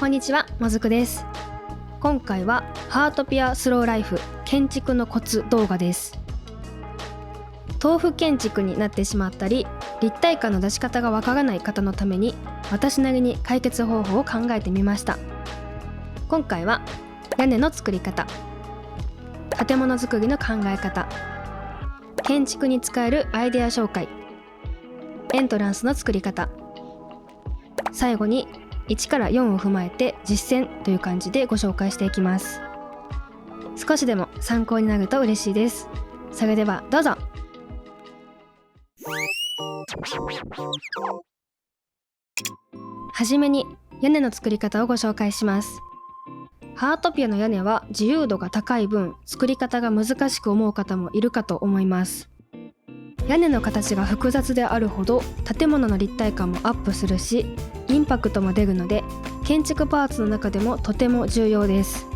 こんにちは、もずくです。今回はハートピアスローライフ建築のコツ動画です。豆腐建築になってしまったり、立体感の出し方がわからない方のために、私なりに解決方法を考えてみました。今回は屋根の作り方、建物作りの考え方、建築に使えるアイデア紹介、エントランスの作り方、最後に1から4を踏まえて実践という感じでご紹介していきます。少しでも参考になると嬉しいです。それではどうぞ。はじめに屋根の作り方をご紹介します。ハートピアの屋根は自由度が高い分、作り方が難しく思う方もいるかと思います。屋根の形が複雑であるほど建物の立体感もアップするし、インパクトも出るので、建築パーツの中でもとても重要です。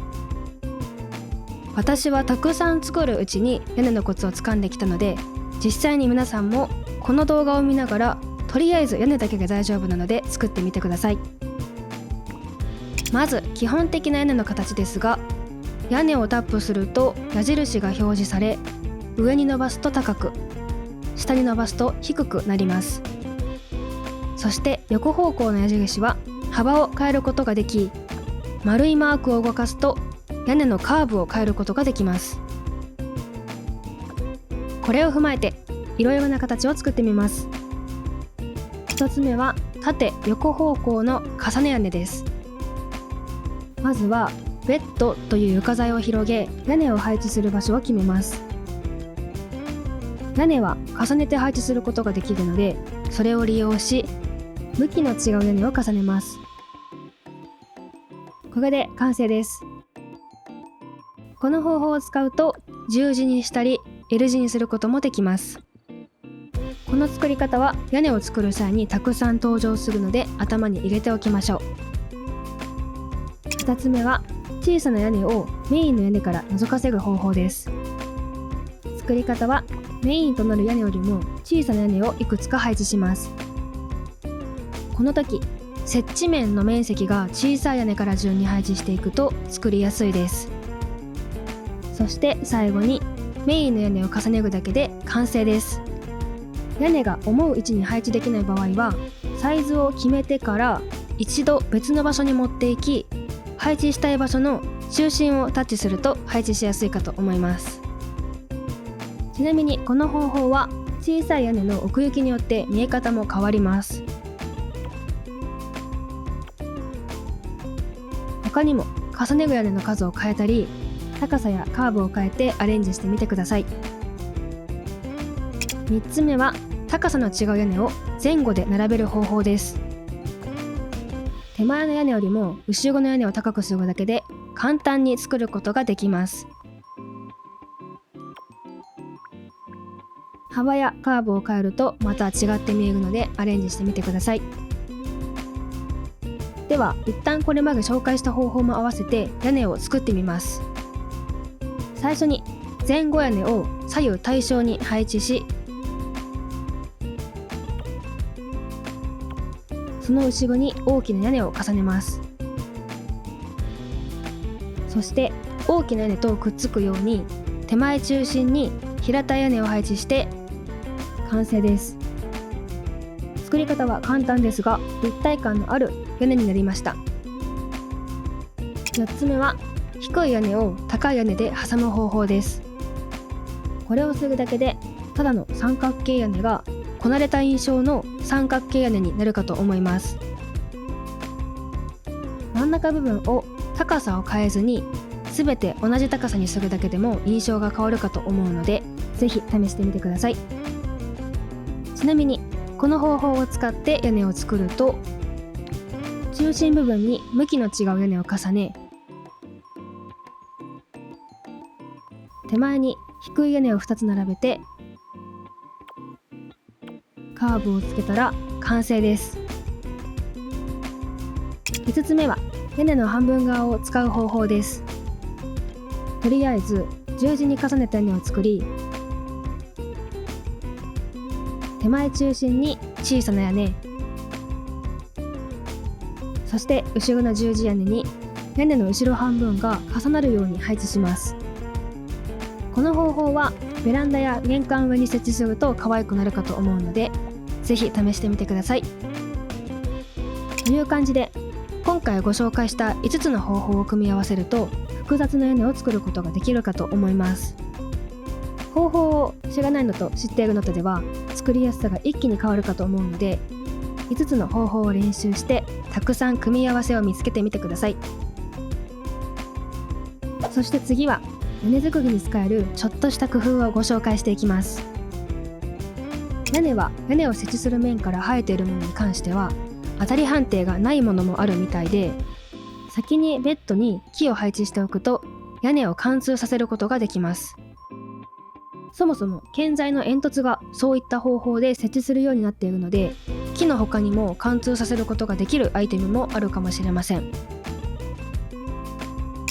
私はたくさん作るうちに屋根のコツをつかんできたので、実際に皆さんもこの動画を見ながら、とりあえず屋根だけが大丈夫なので作ってみてください。まず基本的な屋根の形ですが、屋根をタップすると矢印が表示され、上に伸ばすと高く、下に伸ばすと低くなります。そして横方向の矢印は幅を変えることができ、丸いマークを動かすと屋根のカーブを変えることができます。これを踏まえていろいろな形を作ってみます。一つ目は縦横方向の重ね屋根です。まずはベッドという床材を広げ、屋根を配置する場所を決めます。屋根は重ねて配置することができるので、それを利用し向きの違う屋根を重ねます。これで完成です。この方法を使うと十字にしたり L 字にすることもできます。この作り方は屋根を作る際にたくさん登場するので、頭に入れておきましょう。2つ目は小さな屋根をメインの屋根から覗かせる方法です。作り方はメインとなる屋根よりも小さな屋根をいくつか配置します。この時、接地面の面積が小さい屋根から順に配置していくと作りやすいです。そして最後にメインの屋根を重ねるだけで完成です。屋根が思う位置に配置できない場合は、サイズを決めてから一度別の場所に持っていき、配置したい場所の中心をタッチすると配置しやすいかと思います。ちなみにこの方法は小さい屋根の奥行きによって見え方も変わります。他にも重ねる屋根の数を変えたり、高さやカーブを変えてアレンジしてみてください。3つ目は高さの違う屋根を前後で並べる方法です。手前の屋根よりも後ろの屋根を高くするだけで簡単に作ることができます。幅やカーブを変えるとまた違って見えるのでアレンジしてみてください。では一旦これまで紹介した方法も合わせて屋根を作ってみます。最初に前後屋根を左右対称に配置し、その後ろに大きな屋根を重ねます。そして大きな屋根とくっつくように手前中心に平たい屋根を配置して完成です。作り方は簡単ですが立体感のある屋根になりました。4つ目は低い屋根を高い屋根で挟む方法です。これをするだけでただの三角形屋根がこなれた印象の三角形屋根になるかと思います。真ん中部分を高さを変えずに全て同じ高さにするだけでも印象が変わるかと思うので、ぜひ試してみてください。ちなみにこの方法を使って屋根を作ると、中心部分に向きの違う屋根を重ね、手前に低い屋根を2つ並べてカーブをつけたら完成です。5つ目は屋根の半分側を使う方法です。とりあえず十字に重ねた屋根を作り、手前中心に小さな屋根、そそして後ろの十字屋根に屋根の後ろ半分が重なるように配置します。この方法はベランダや玄関上に設置すると可愛くなるかと思うので、ぜひ試してみてください。という感じで、今回ご紹介した5つの方法を組み合わせると複雑な屋根を作ることができるかと思います。方法を知らないのと知っているのとでは作りやすさが一気に変わるかと思うので、5つの方法を練習してたくさん組み合わせを見つけてみてください。そして次は屋根作りに使えるちょっとした工夫をご紹介していきます。屋根は屋根を設置する面から生えているものに関しては当たり判定がないものもあるみたいで、先にベッドに木を配置しておくと屋根を貫通させることができます。そもそも建材の煙突がそういった方法で設置するようになっているので、木の他にも貫通させることができるアイテムもあるかもしれません。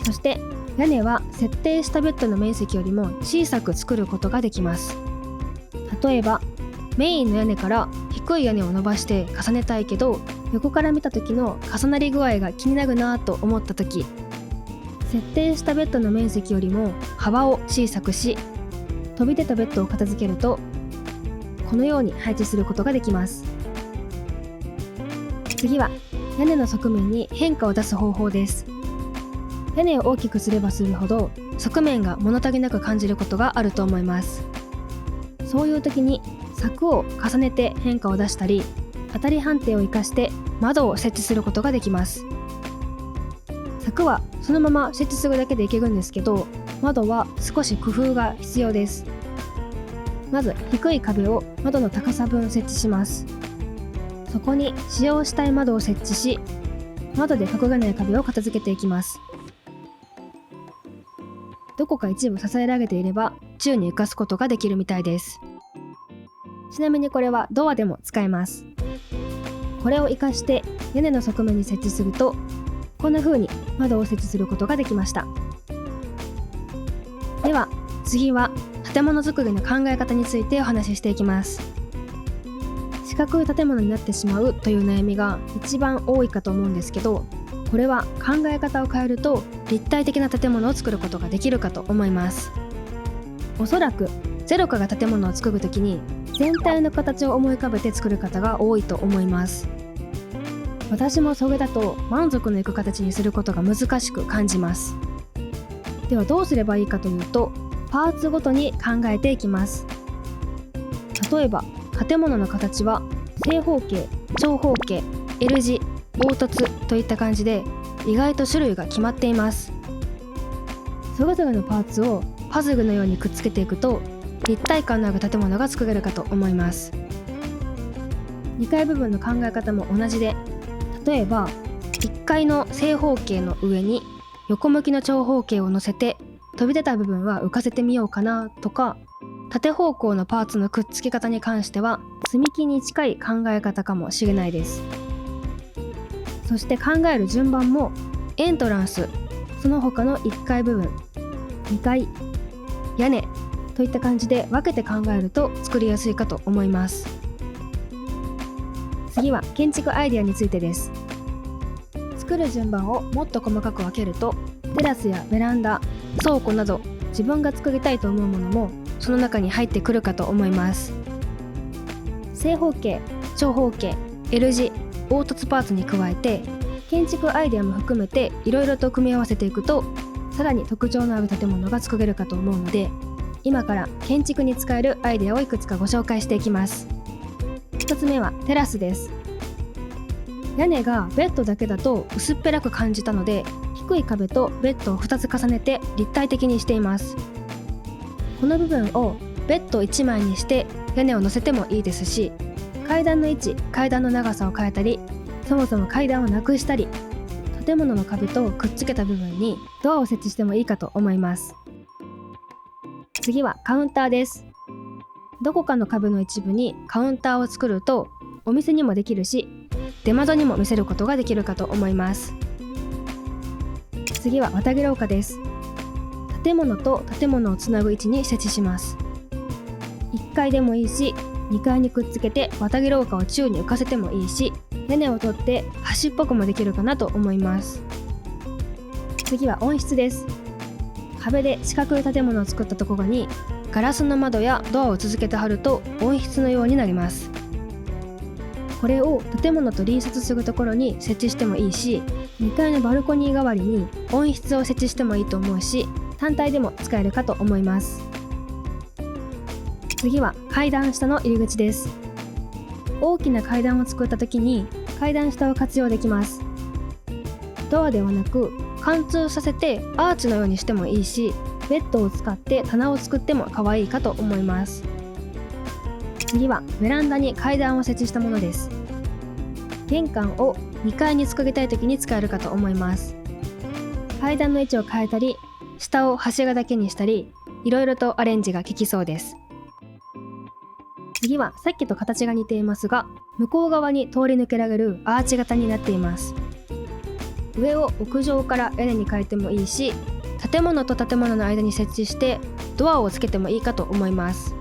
そして屋根は設定したベッドの面積よりも小さく作ることができます。例えばメインの屋根から低い屋根を伸ばして重ねたいけど、横から見た時の重なり具合が気になるなと思った時、設定したベッドの面積よりも幅を小さくし、飛び出たベッドを片付けるとこのように配置することができます。次は屋根の側面に変化を出す方法です。屋根を大きくすればするほど側面が物足りなく感じることがあると思います。そういう時に柵を重ねて変化を出したり、当たり判定を生かして窓を設置することができます。柵はそのまま設置するだけでいけるんですけど、窓は少し工夫が必要です。まず低い壁を窓の高さ分設置します。そこに使用したい窓を設置し、窓で隠れない壁を片付けていきます。どこか一部支えられていれば宙に浮かすことができるみたいです。ちなみにこれはドアでも使えます。これを活かして屋根の側面に設置すると、こんな風に窓を設置することができました。では次は建物作りの考え方についてお話ししていきます。四角い建物になってしまうという悩みが一番多いかと思うんですけど、これは考え方を変えると立体的な建物を作ることができるかと思います。おそらくゼロから建物を作るときに全体の形を思い浮かべて作る方が多いと思います。私もそれだと満足のいく形にすることが難しく感じます。ではどうすればいいかというと、パーツごとに考えていきます。例えば建物の形は正方形、長方形、L 字、凹凸といった感じで意外と種類が決まっています。それぞれのパーツをパズルのようにくっつけていくと立体感のある建物が作れるかと思います。2階部分の考え方も同じで、例えば1階の正方形の上に横向きの長方形を乗せて飛び出た部分は浮かせてみようかなとか、縦方向のパーツのくっつけ方に関しては積み木に近い考え方かもしれないです。そして考える順番もエントランス、その他の1階部分、2階、屋根といった感じで分けて考えると作りやすいかと思います。次は建築アイデアについてです。作る順番をもっと細かく分けると、テラスやベランダ、倉庫など自分が作りたいと思うものもその中に入ってくるかと思います。正方形、長方形、L 字、凹凸パーツに加えて建築アイデアも含めていろいろと組み合わせていくと、さらに特徴のある建物が作れるかと思うので、今から建築に使えるアイデアをいくつかご紹介していきます。1つ目はテラスです。屋根がベッドだけだと薄っぺらく感じたので、低い壁とベッドを2つ重ねて立体的にしています。この部分をベッド1枚にして屋根を乗せてもいいですし、階段の位置、階段の長さを変えたり、そもそも階段をなくしたり、建物の壁とくっつけた部分にドアを設置してもいいかと思います。次はカウンターです。どこかの壁の一部にカウンターを作るとお店にもできるし、出窓にも見せることができるかと思います。次は渡り廊下です。建物と建物をつなぐ位置に設置します。1階でもいいし、2階にくっつけて渡り廊下を宙に浮かせてもいいし、屋根を取って端っぽくもできるかなと思います。次は温室です。壁で四角い建物を作ったところにガラスの窓やドアを続けて貼ると温室のようになります。これを建物と隣接するところに設置してもいいし、2階のバルコニー代わりに温室を設置してもいいと思うし、単体でも使えるかと思います。次は階段下の入り口です。大きな階段を作った時に階段下を活用できます。ドアではなく貫通させてアーチのようにしてもいいし、ベッドを使って棚を作っても可愛いかと思います。次はベランダに階段を設置したものです。玄関を2階に作りたい時に使えるかと思います。階段の位置を変えたり、下を柱だけにしたり、いろいろとアレンジが効きそうです。次はさっきと形が似ていますが、向こう側に通り抜けられるアーチ型になっています。上を屋上から屋根に変えてもいいし、建物と建物の間に設置してドアをつけてもいいかと思います。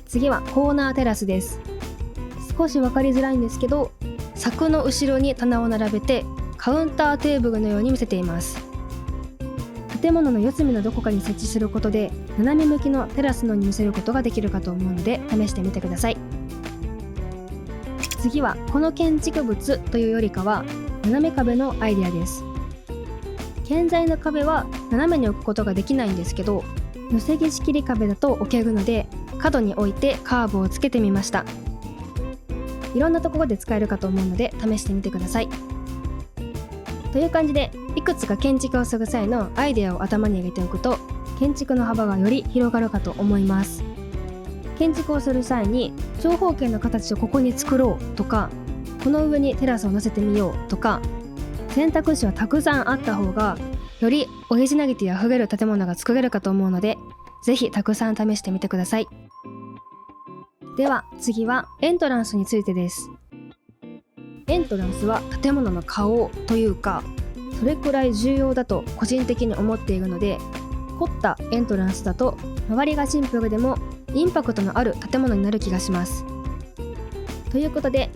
次はコーナーテラスです。少し分かりづらいんですけど、柵の後ろに棚を並べてカウンターテーブルのように見せています。建物の四隅のどこかに設置することで斜め向きのテラスのように見せることができるかと思うので試してみてください。次はこの建築物というよりかは斜め壁のアイデアです。建材の壁は斜めに置くことができないんですけど、寄せ木仕切り壁だと置けるので角に置いてカーブをつけてみました。いろんなところで使えるかと思うので試してみてください。という感じで、いくつか建築をする際のアイデアを頭に入れておくと建築の幅がより広がるかと思います。建築をする際に長方形の形をここに作ろうとか、この上にテラスを乗せてみようとか、選択肢はたくさんあった方がよりオリジナリティあふれる建物が作れるかと思うので、ぜひたくさん試してみてください。では次はエントランスについてです。エントランスは建物の顔というか、それくらい重要だと個人的に思っているので、凝ったエントランスだと周りがシンプルでもインパクトのある建物になる気がします。ということで、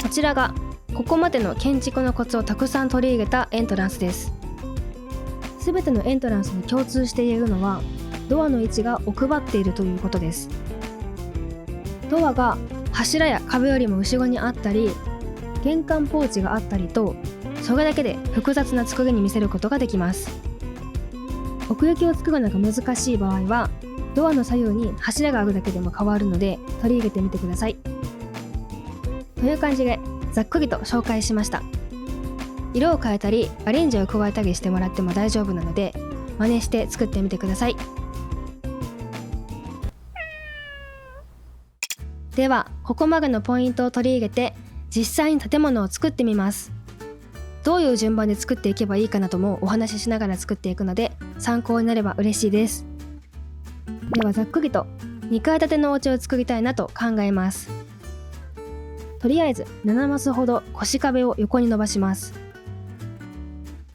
こちらがここまでの建築のコツをたくさん取り入れたエントランスです。すべてのエントランスに共通して言えるのは、ドアの位置が奥ばっているということです。ドアが柱や壁よりも後ろにあったり、玄関ポーチがあったりと、それだけで複雑な作りに見せることができます。奥行きを作るのが難しい場合は、ドアの左右に柱があるだけでも変わるので取り入れてみてください。という感じでざっくりと紹介しました。色を変えたりアレンジを加えたりしてもらっても大丈夫なので、真似して作ってみてください。ではここまでのポイントを取り入れて実際に建物を作ってみます。どういう順番で作っていけばいいかなどもお話ししながら作っていくので、参考になれば嬉しいです。ではざっくりと2階建てのお家を作りたいなと考えます。とりあえず7マスほど腰壁を横に伸ばします。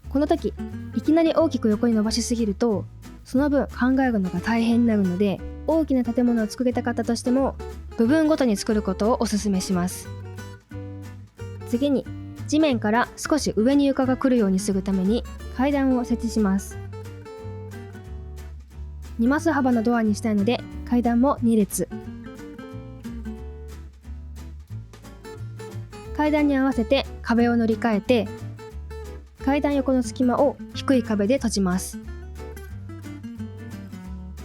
この時いきなり大きく横に伸ばしすぎるとその分考えるのが大変になるので、大きな建物を作りたかったとしても部分ごとに作ることをおすすめします。次に地面から少し上に床が来るようにするために階段を設置します。2マス幅のドアにしたいので階段も2列。階段に合わせて壁を乗り換えて、階段横の隙間を低い壁で閉じます。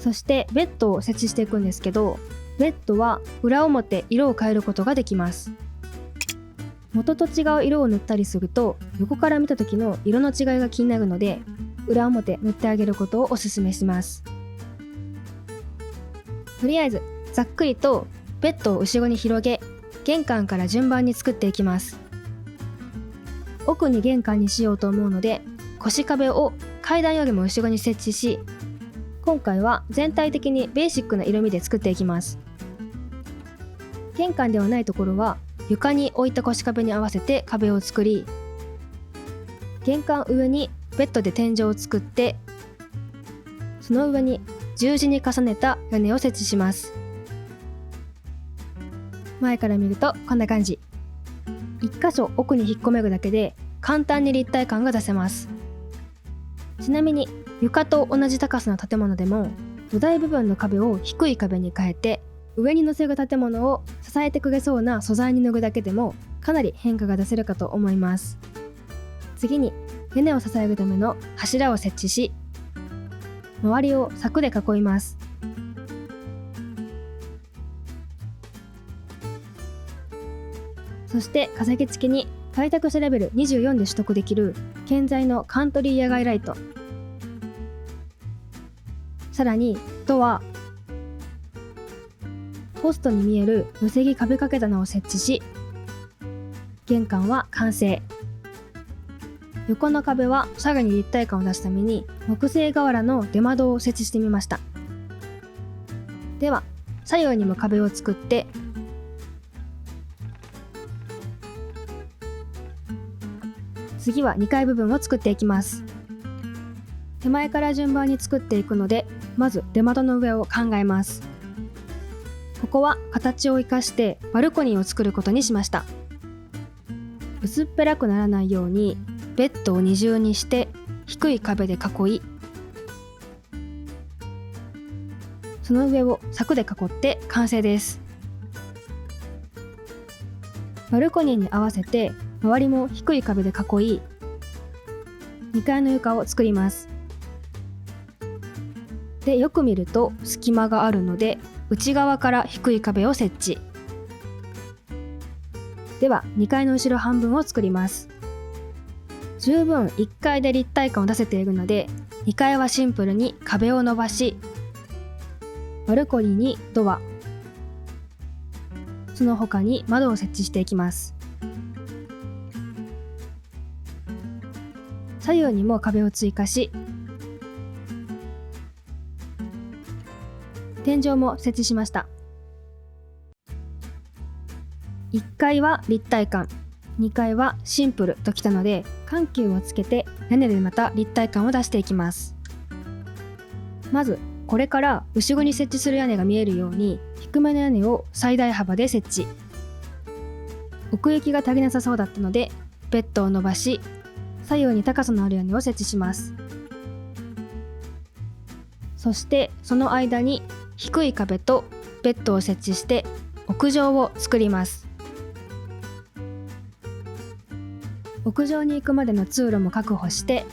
そしてベッドを設置していくんですけど、ベッドは裏表色を変えることができます。元と違う色を塗ったりすると横から見た時の色の違いが気になるので、裏表塗ってあげることをおすすめします。とりあえずざっくりとベッドを後ろに広げ、玄関から順番に作っていきます。奥に玄関にしようと思うので、腰壁を階段よりも後ろに設置し、今回は全体的にベーシックな色味で作っていきます。玄関ではないところは床に置いた腰壁に合わせて壁を作り、玄関上にベッドで天井を作って、その上に十字に重ねた屋根を設置します。前から見るとこんな感じ。1箇所奥に引っ込めるだけで簡単に立体感が出せます。ちなみに床と同じ高さの建物でも土台部分の壁を低い壁に変えて上に乗せる建物を支えてくれそうな素材に塗るだけでもかなり変化が出せるかと思います。次に屋根を支えるための柱を設置し、周りを柵で囲います。そして飾り付けに開拓者レベル24で取得できる建材のカントリー野外ライト、さらにドア、ポストに見える寄せ木壁掛け棚を設置し、玄関は完成。横の壁はさらに立体感を出すために木製瓦の出窓を設置してみました。では左右にも壁を作って、次は2階部分を作っていきます。手前から順番に作っていくので、まず出窓の上を考えます。ここは形を生かしてバルコニーを作ることにしました。薄っぺらくならないようにベッドを二重にして低い壁で囲い、その上を柵で囲って完成です。バルコニーに合わせて周りも低い壁で囲い、2階の床を作ります。で、よく見ると隙間があるので内側から低い壁を設置。では2階の後ろ半分を作ります。十分1階で立体感を出せているので、2階はシンプルに壁を伸ばし、バルコニーにドア、その他に窓を設置していきます。左右にも壁を追加し、天井も設置しました。1階は立体感、2階はシンプルときたので、緩急をつけて屋根でまた立体感を出していきます。まずこれから後ろに設置する屋根が見えるように低めの屋根を最大幅で設置。奥行きが足りなさそうだったのでベッドを伸ばし、左右に高さのある屋根を設置します。そしてその間に低い壁とベッドを設置して屋上を作ります。屋上に行くまでの通路も確保して、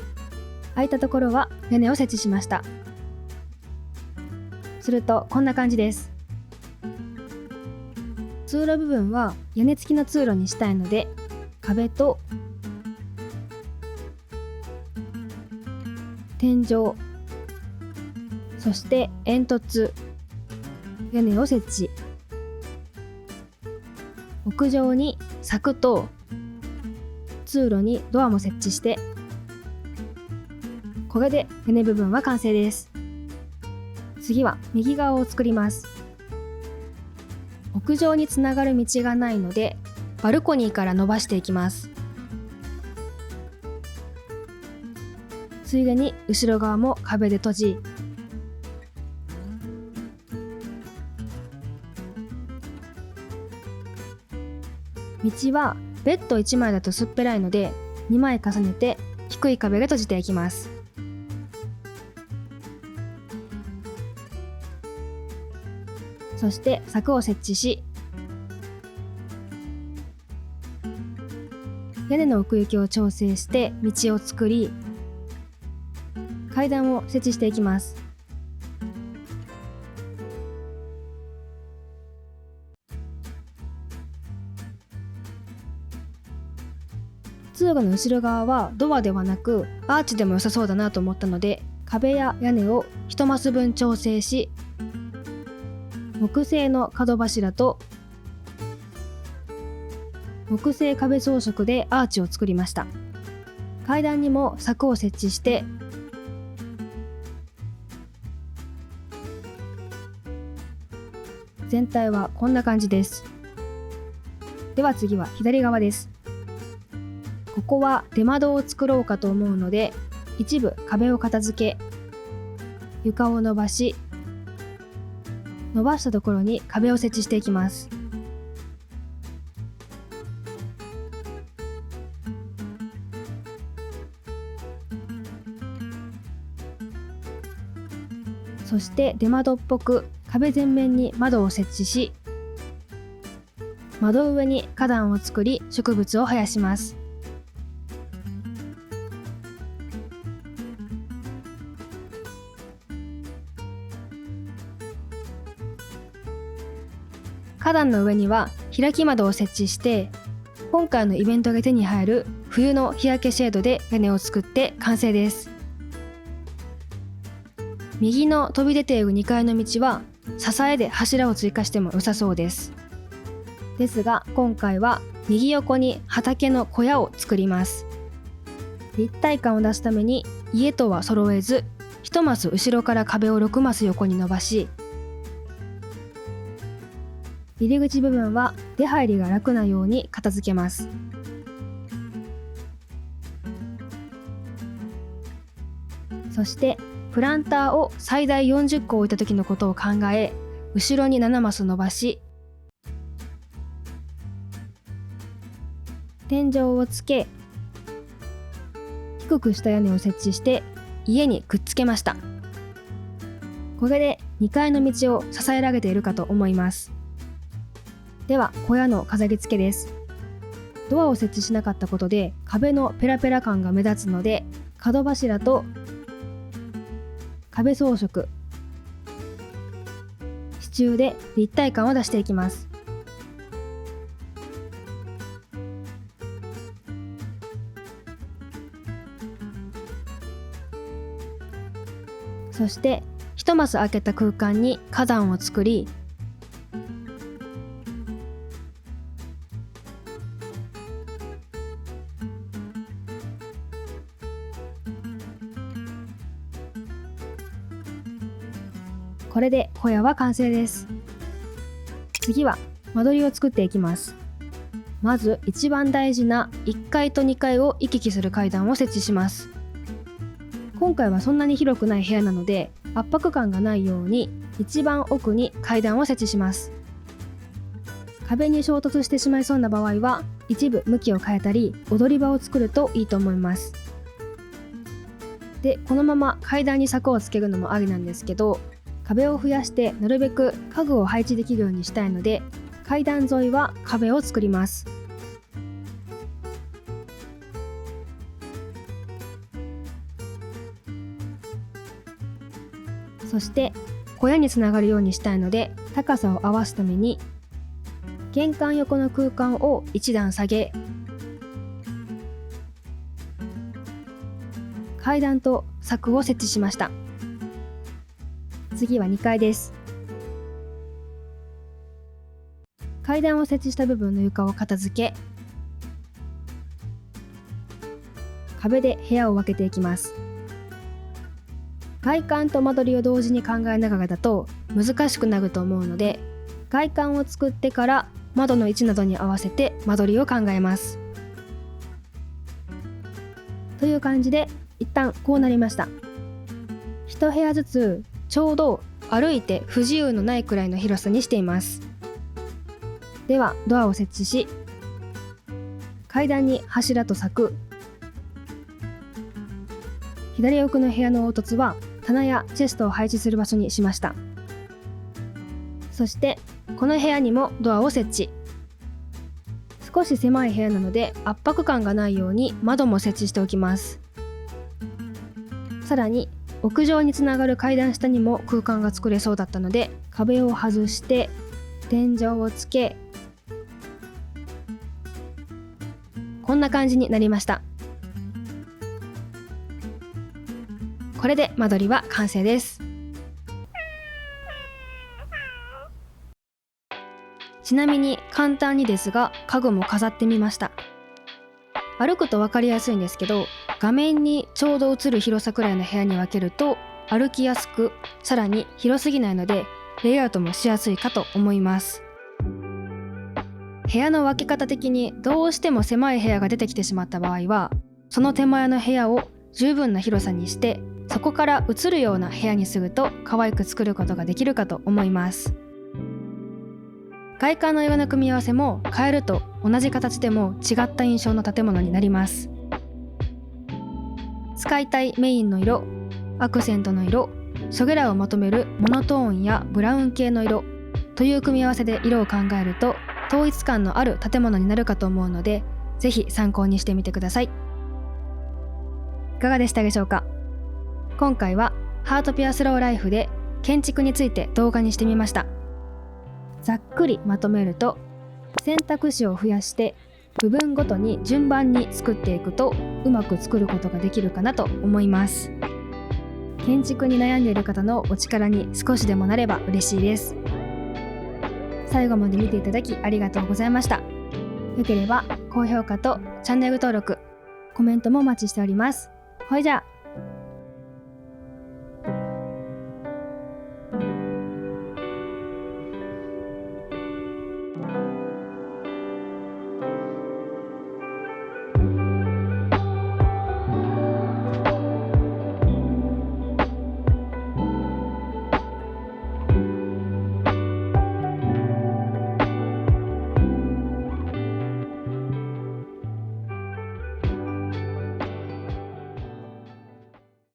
空いたところは屋根を設置しました。するとこんな感じです。通路部分は屋根付きの通路にしたいので、壁と天井、そして煙突、屋根を設置。屋上に柵と通路にドアも設置して、これで屋根部分は完成です。次は右側を作ります。屋上につながる道がないのでバルコニーから伸ばしていきます。ついでに後ろ側も壁で閉じ、道はベッド1枚だと薄っぺらいので2枚重ねて低い壁で閉じていきます。そして柵を設置し、屋根の奥行きを調整して道を作り、階段を設置していきます。通路の後ろ側はドアではなくアーチでも良さそうだなと思ったので、壁や屋根を1マス分調整し、木製の角柱と木製壁装飾でアーチを作りました。階段にも柵を設置して、全体はこんな感じです。では次は左側です。ここは出窓を作ろうかと思うので、一部壁を片付け、床を伸ばし、伸ばしたところに壁を設置していきます。そして出窓っぽく壁全面に窓を設置し、窓上に花壇を作り植物を生やします。花壇の上には開き窓を設置して、今回のイベントが手に入る冬の日焼けシェードで屋根を作って完成です。右の飛び出ている2階の道は支えで柱を追加しても良さそうです。ですが今回は右横に畑の小屋を作ります。立体感を出すために家とは揃えず、1マス後ろから壁を6マス横に伸ばし、入り口部分は出入りが楽なように片付けます。そしてプランターを最大40個置いた時のことを考え、後ろに7マス伸ばし、天井をつけ、低くした屋根を設置して家にくっつけました。これで2階の道を支えられているかと思います。では小屋の飾り付けです。ドアを設置しなかったことで壁のペラペラ感が目立つので、角柱と壁装飾、支柱で立体感を出していきます。そして1マス空けた空間に花壇を作り、これで小屋は完成です。次は間取りを作っていきます。まず一番大事な1階と2階を行き来する階段を設置します。今回はそんなに広くない部屋なので圧迫感がないように一番奥に階段を設置します。壁に衝突してしまいそうな場合は一部向きを変えたり踊り場を作るといいと思います。で、このまま階段に柵をつけるのもありなんですけど、壁を増やしてなるべく家具を配置できるようにしたいので、階段沿いは壁を作ります。そして小屋につながるようにしたいので、高さを合わすために玄関横の空間を一段下げ、階段と柵を設置しました。次は2階です。階段を設置した部分の床を片付け、壁で部屋を分けていきます。外観と間取りを同時に考えながらだと難しくなると思うので、外観を作ってから窓の位置などに合わせて間取りを考えます。という感じで一旦こうなりました。1部屋ずつちょうど歩いて不自由のないくらいの広さにしています。ではドアを設置し、階段に柱と柵、左奥の部屋の凹凸は棚やチェストを配置する場所にしました。そしてこの部屋にもドアを設置。少し狭い部屋なので圧迫感がないように窓も設置しておきます。さらに屋上につながる階段下にも空間が作れそうだったので、壁を外して天井をつけ、こんな感じになりました。これで間取りは完成です。ちなみに簡単にですが家具も飾ってみました。歩くと分かりやすいんですけど、画面にちょうど映る広さくらいの部屋に分けると歩きやすく、さらに広すぎないのでレイアウトもしやすいかと思います。部屋の分け方的にどうしても狭い部屋が出てきてしまった場合は、その手前の部屋を十分な広さにして、そこから映るような部屋にすると可愛く作ることができるかと思います。外観の色の組み合わせも変えると同じ形でも違った印象の建物になります。使いたいメインの色、アクセントの色、それらをまとめるモノトーンやブラウン系の色という組み合わせで色を考えると統一感のある建物になるかと思うので、ぜひ参考にしてみてください。いかがでしたでしょうか。今回はハートピアスローライフで建築について動画にしてみました。ざっくりまとめると、選択肢を増やして部分ごとに順番に作っていくとうまく作ることができるかなと思います。建築に悩んでいる方のお力に少しでもなれば嬉しいです。最後まで見ていただきありがとうございました。よければ高評価とチャンネル登録、コメントもお待ちしております。ほいじゃあ。